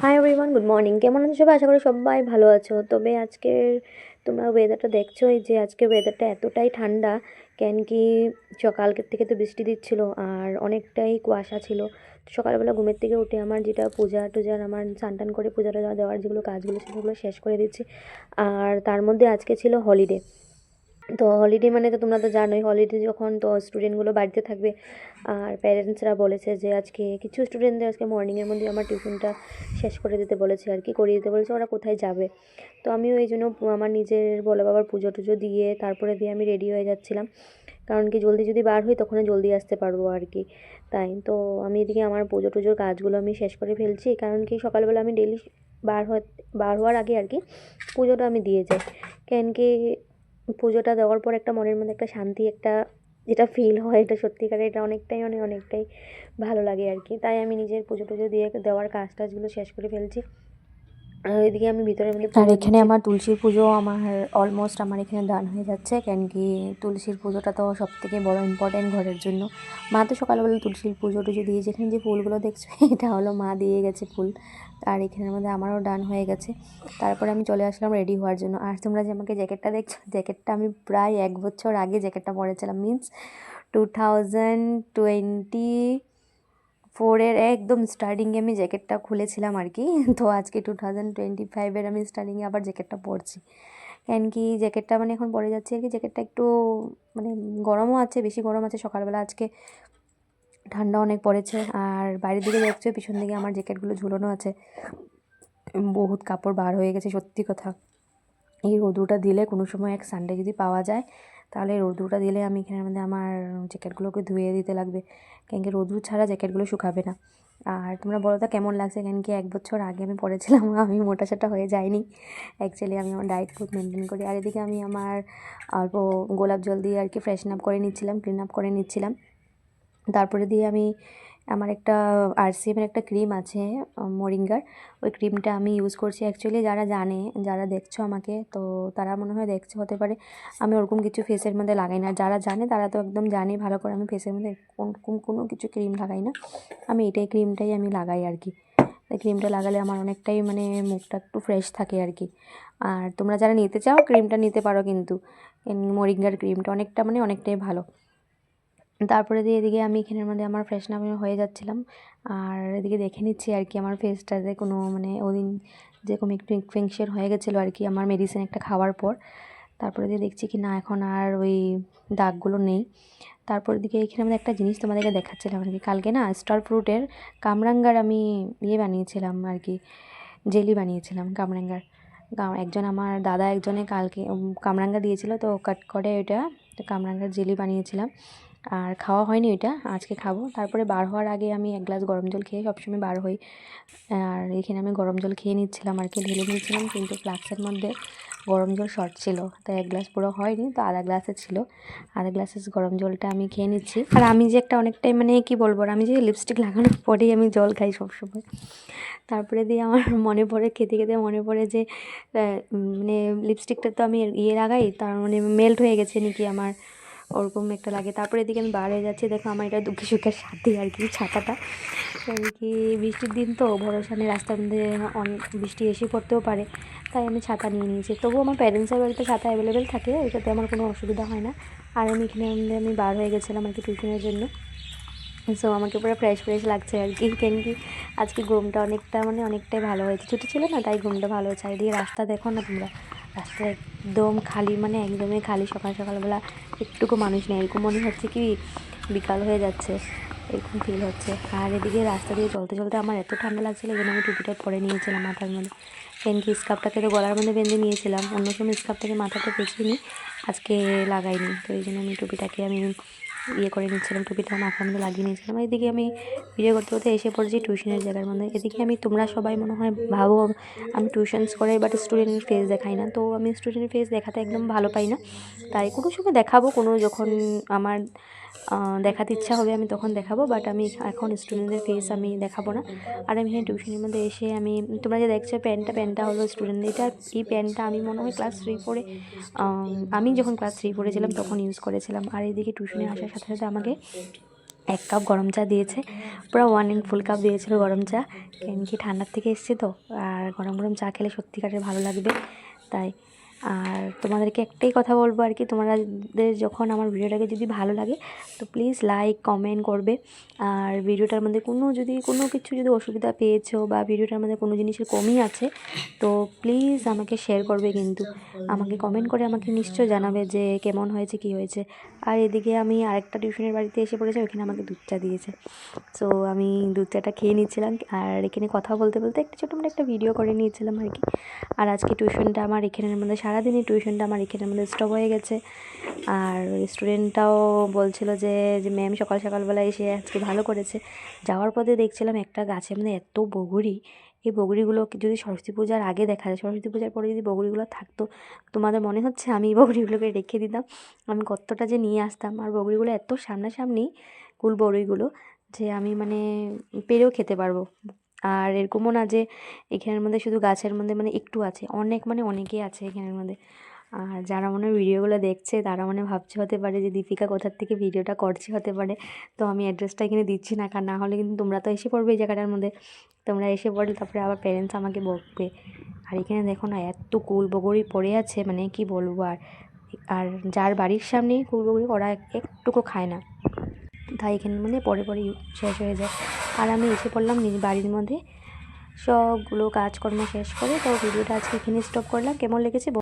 Hi everyone, good morning. কেমন আছো সবাই? আশা করি সবাই ভালো আছো। তবে আজকের তোমরা ওয়েদারটা দেখছোই যে আজকের ওয়েদারটা এতটাই ঠান্ডা, কেন কি সকালকের থেকে তো বৃষ্টি দিচ্ছিল আর অনেকটাই কুয়াশা ছিল। সকালবেলা ঘুমের থেকে উঠে আমার যেটা পূজা টুজার আমার স্নান টান করে পূজা টুজা দেওয়ার যেগুলো কাজগুলো সেগুলো শেষ করে দিচ্ছি। আর তার মধ্যে আজকে ছিল হলিডে। তো হলিডে মানে তো তোমরা তো জানোই, হলিডে যখন তো স্টুডেন্টগুলো বাড়িতে থাকবে। আর প্যারেন্টসরা বলেছে যে আজকে কিছু স্টুডেন্টদের আজকে মর্নিংয়ের মধ্যে আমার টিউশনটা শেষ করে দিতে বলেছে আর কি, করিয়ে দিতে বলেছে। ওরা কোথায় যাবে, তো আমিও এই জন্য আমার নিজের বলে বাবার পুজো টুজো দিয়ে তারপরে দিয়ে আমি রেডি হয়ে যাচ্ছিলাম, কারণ কি জলদি যদি বার হই তখন জলদি আসতে পারবো আর কি। তাই তো আমি এদিকে আমার পুজো টুজোর কাজগুলো আমি শেষ করে ফেলছি, কারণ কি সকালবেলা আমি ডেলি বার হওয়ার আগে আর কি পুজোটা আমি দিয়ে যাই। কেন কি পুজোটা দেওয়ার পর একটা মনের মধ্যে একটা শান্তি, একটা যেটা ফিল হয়, এটা সত্যিকারের এটা অনেকটাই ভালো লাগে আর কি। তাই আমি নিজের পুজো টুজো দিয়ে দেওয়ার কাজ টাজগুলো শেষ করে ফেলছি। আর এদিকে আমি ভিতরের মধ্যে আর পুজো এখানে দিচ্ছি। আমার তুলসীর পুজো আমার অলমোস্ট আমার এখানে ডান হয়ে যাচ্ছে, কেন কি তুলসীর পুজোটা তো সব থেকে বড় ইম্পর্ট্যান্ট ঘরের জন্য। মা তো সকালবেলা তুলসীর পুজো টুজো দিয়ে, যেখানে যে ফুলগুলো দেখছো এটা হলো মা দিয়ে গেছে ফুল। আর এখানের মধ্যে আমারও ডান হয়ে গেছে। তারপরে আমি চলে আসলাম রেডি হওয়ার জন্য। আর তোমরা যে আমাকে জ্যাকেটটা দেখছো, জ্যাকেটটা আমি প্রায় 1 বছর আগে জ্যাকেটটা পরেছিলাম, মিন্স 2024-এর একদম স্টার্টিংয়ে আমি জ্যাকেটটা খুলেছিলাম আর কি। তো আজকে 2025-এর আমি স্টার্টিংয়ে আবার জ্যাকেটটা পরছি, কেন কি জ্যাকেটটা মানে এখন পরে যাচ্ছে আর কি। জ্যাকেটটা একটু মানে গরমও আছে, বেশি গরম আছে সকালবেলা, আজকে ঠান্ডা অনেক পড়েছে। আর বাইরের দিকে দেখছো পিছন দিকে আমার জ্যাকেটগুলো ঝুলানো আছে, বহুত কাপড় বার হয়ে গেছে সত্যি কথা। এই রোদ্রুটা দিলে কোনো সময় এক সানডে যদি পাওয়া যায়, তাহলে রোদ্রুটা দিলে আমি এখানের মধ্যে আমার জ্যাকেটগুলোকে ধুয়ে দিতে লাগবে, কেন কি রোদ্রু ছাড়া জ্যাকেটগুলো শুকাবে না। আর তোমরা বলো তো কেমন লাগছে, কেন কি 1 বছর আগে আমি পরেছিলাম। আমি মোটা সোটা হয়ে যাইনি, অ্যাকচুয়ালি আমি আমার ডায়েট ফুড মেনটেন করি। আর এদিকে আমি আমার অল্প গোলাপ জল দিয়ে আর কি ফ্রেশন আপ করে নিচ্ছিলাম, ক্লিন আপ করে নিচ্ছিলাম। তারপরে দিয়ে আমি আমার একটা আরসিএমের একটা ক্রিম আছে মোরিঙ্গার, ওই ক্রিমটা আমি ইউজ করছি। অ্যাকচুয়ালি যারা জানে, যারা দেখছো আমাকে, তো তারা মনে হয় দেখছে হতে পারে, আমি ওরকম কিছু ফেসের মধ্যে লাগাই না। যারা জানে তারা তো একদম জানে ভালো করে আমি ফেসের মধ্যে কোনো কিছু ক্রিম লাগাই না। আমি এটাই ক্রিমটাই আমি লাগাই আর কি। এই ক্রিমটা লাগালে আমার অনেকটাই মানে মুখটা একটু ফ্রেশ থাকে আর কি। আর তোমরা যারা নিতে চাও ক্রিমটা নিতে পারো, কিন্তু মোরিঙ্গার ক্রিমটা অনেকটাই ভালো। তারপরে দিয়ে এদিকে আমি এখানের মধ্যে আমার ফ্রেশন আপ হয়ে যাচ্ছিলাম। আর এদিকে দেখে নিচ্ছি আর কি আমার ফেসটাতে কোনো মানে ওদিন যেরকম একটু ইনফেকশন হয়ে গেছিলো আর কি আমার মেডিসিন একটা খাওয়ার পর। তারপরে দিয়ে দেখছি কি না এখন আর ওই দাগগুলো নেই। তারপর দিকে এখানে আমাদের একটা জিনিস তোমাদেরকে দেখাচ্ছিলাম আর কি, কালকে না স্টার ফ্রুটের কামরাঙ্গার আমি বানিয়েছিলাম আর কি, জেলি বানিয়েছিলাম কামরাঙ্গার। একজন আমার দাদা একজনে কালকে কামরাঙ্গা দিয়েছিল, তো কাট করে ওইটা, তো কামরাঙ্গার জেলি বানিয়েছিলাম। আর খাওয়া হয়নি ওইটা, আজকে খাবো। তারপরে বার হওয়ার আগে আমি 1 গ্লাস গরম জল খেয়ে সবসময় বার হই। আর এখানে আমি গরম জল খেয়ে নিচ্ছিলাম আর কি, ঢেলে নিচ্ছিলাম, কিন্তু ফ্লাক্সের মধ্যে গরম জল শর্ট ছিল, তাই 1 গ্লাস পুরো হয়নি, তো আধা গ্লাসে ছিল। আধা গ্লাসের গরম জলটা আমি খেয়ে নিচ্ছি। আর আমি যে একটা অনেকটাই মানে কি বলবো, আমি যে লিপস্টিক লাগানোর পরেই আমি জল খাই সবসময়। তারপরে দিয়ে আমার মনে পড়ে, খেতে খেতে মনে পড়ে যে মানে লিপস্টিকটা তো আমি লাগাই, তার মানে মেল্ট হয়ে গেছে নাকি আমার, ওরকম একটা লাগে। তারপরে এদিকে আমি বার হয়ে যাচ্ছি, দেখো আমার এটা দুঃখে সুখের সাথী আর কি ছাতাটা। কারণ কি বৃষ্টির দিন তো ভরসা নেই, রাস্তার মধ্যে অনেক বৃষ্টি এসে পড়তেও পারে, তাই আমি ছাতা নিয়ে নিয়েছি। তবুও আমার প্যারেন্টসের বাড়িতে ছাতা অ্যাভেলেবেল থাকে, ওইটাতে আমার কোনো অসুবিধা হয় না। আর আমি এখানে আমি বার হয়ে গেছিলাম আর কি টিউশনের জন্য। সো আমাকে পুরো ফ্রেশ লাগছে আর কি, কেন কি আজকে ঘুমটা অনেকটাই ভালো হয়েছে, ছুটি ছিল না, তাই ঘুমটা ভালো হয়েছে। আর এদিকে রাস্তা দেখো না তোমরা, রাস্তা একদম খালি, মানে একদমই খালি। সকালবেলা একটুকু মানুষ নেই, এরকম মনে হচ্ছে কি বিকাল হয়ে যাচ্ছে, এরকম ফিল হচ্ছে। আর এদিকে রাস্তা দিয়ে চলতে চলতে আমার এত ঠান্ডা লাগছিলো, এই জন্য আমি টুপিটা পরে নিয়েছিলাম মাথার মধ্যে। কেন কি স্কার্ফটাকে তো গলার মধ্যে বেঁধে নিয়েছিলাম, অন্য সময় স্কার্ফটাকে মাথাতে পেঁচিয়ে নিই, আজকে লাগাইনি, তো এই জন্য আমি টুপিটাকে আমি করে নিচ্ছিলাম, টুপিটা মাথার মধ্যে লাগিয়ে নিয়েছিলাম। এদিকে আমি ভিডিও করতে করতে এসে পড়েছি টিউশনের জায়গার মধ্যে। এদিকে আমি, তোমরা সবাই মনে হয় ভাবো আমি টিউশনস করে বাট স্টুডেন্টের ফেস দেখাই না, তো আমি স্টুডেন্টের ফেস দেখাতে একদম ভালো পাই না। তাই কোনো সময় দেখাবো, কোনো যখন আমার দেখাতে ইচ্ছা হবে আমি তখন দেখাবো, বাট আমি এখন স্টুডেন্টদের ফেস আমি দেখাবো না। আর আমি এখানে টিউশনের মধ্যে এসে আমি, তোমরা যে দেখছো প্যান্টটা হলো স্টুডেন্টদের, এটা এই প্যান্টটা আমি মনে হয় ক্লাস 3-4-এ, আমি যখন ক্লাস 3-4-এ ছিলাম তখন ইউজ করেছিলাম। আর এদিকে টিউশনে আসার সাথে সাথে আমাকে 1 কাপ গরম চা দিয়েছে, পুরো 1 ফুল কাপ দিয়েছিল গরম চা, কেন কি ঠান্ডার থেকে এসছে তো, আর গরম গরম চা খেলে সত্যিকারের ভালো লাগবে তাই। আর তোমাদেরকে একটাই কথা বলবো আর কি, তোমাদের যখন আমার ভিডিওটাকে যদি ভালো লাগে তো প্লিজ লাইক কমেন্ট করবে। আর ভিডিওটার মধ্যে কোনো কিছু যদি অসুবিধা পেয়েছো বা ভিডিওটার মধ্যে কোনো জিনিসের কমই আছে তো প্লিজ আমাকে শেয়ার করবে, কিন্তু আমাকে কমেন্ট করে আমাকে নিশ্চয় জানাবে যে কেমন হয়েছে কী হয়েছে। আর এদিকে আমি আরেকটা টিউশনের বাড়িতে এসে পড়েছি, ওইখানে আমাকে দুধ চা দিয়েছে, সো আমি দুধ চাটা খেয়ে নিচ্ছিলাম আর এখানে কথা বলতে বলতে একটা ছোটো মোটো একটা ভিডিও করে নিয়েছিলাম আর কি। আর আজকে টিউশনটা আমার এখানের মধ্যে সারাদিনই টিউশনটা আমার এখানের মধ্যে স্টপ হয়ে গেছে। আর স্টুডেন্টটাও বলছিল যে ম্যাম সকাল সকালবেলা এসে আজকে ভালো করেছে। যাওয়ার পথে দেখছিলাম একটা গাছের মধ্যে এত বগুড়ি, এই বগুড়িগুলো যদি সরস্বতী পূজার আগে দেখা যায়, সরস্বতী পূজার পরে যদি বগুড়িগুলো থাকতো, তোমাদের মনে হচ্ছে আমি এই বগুড়িগুলোকে রেখে দিতাম, আমি কতটা যে নিয়ে আসতাম। আর বগুড়িগুলো এত সামনাসামনি কুল বড়িগুলো যে আমি মানে পেরেও খেতে পারবো। আর এরকমও না যে এখানের মধ্যে শুধু গাছের মধ্যে মানে একটু আছে, অনেক মানে অনেকেই আছে এখানের মধ্যে। আর যারা মনে হয় ভিডিওগুলো দেখছে তারা মনে ভাবছে হতে পারে যে দীপিকা কোথার থেকে ভিডিওটা করছে হতে পারে, তো আমি অ্যাড্রেসটা এখানে দিচ্ছি না, কারণ না হলে কিন্তু তোমরা তো এসে পড়বে এই জায়গাটার মধ্যে, তোমরা এসে পড়লে তারপরে আবার প্যারেন্টস আমাকে বকবে। আর এখানে দেখো না এত কুল বগরি পড়ে আছে, মানে কি বলবো। আর আর যার বাড়ির সামনেই কুল বগরি, ওরা একটুকু খায় না, তাই এখানে মানে পরে পরে শেষ হয়ে যায়। আর আমি এসে পড়লাম নিজ বাড়ির মধ্যে সবগুলো কাজকর্ম শেষ করে, তো ভিডিওটা আজকে এখানে স্টপ করলাম। কেমন লেগেছে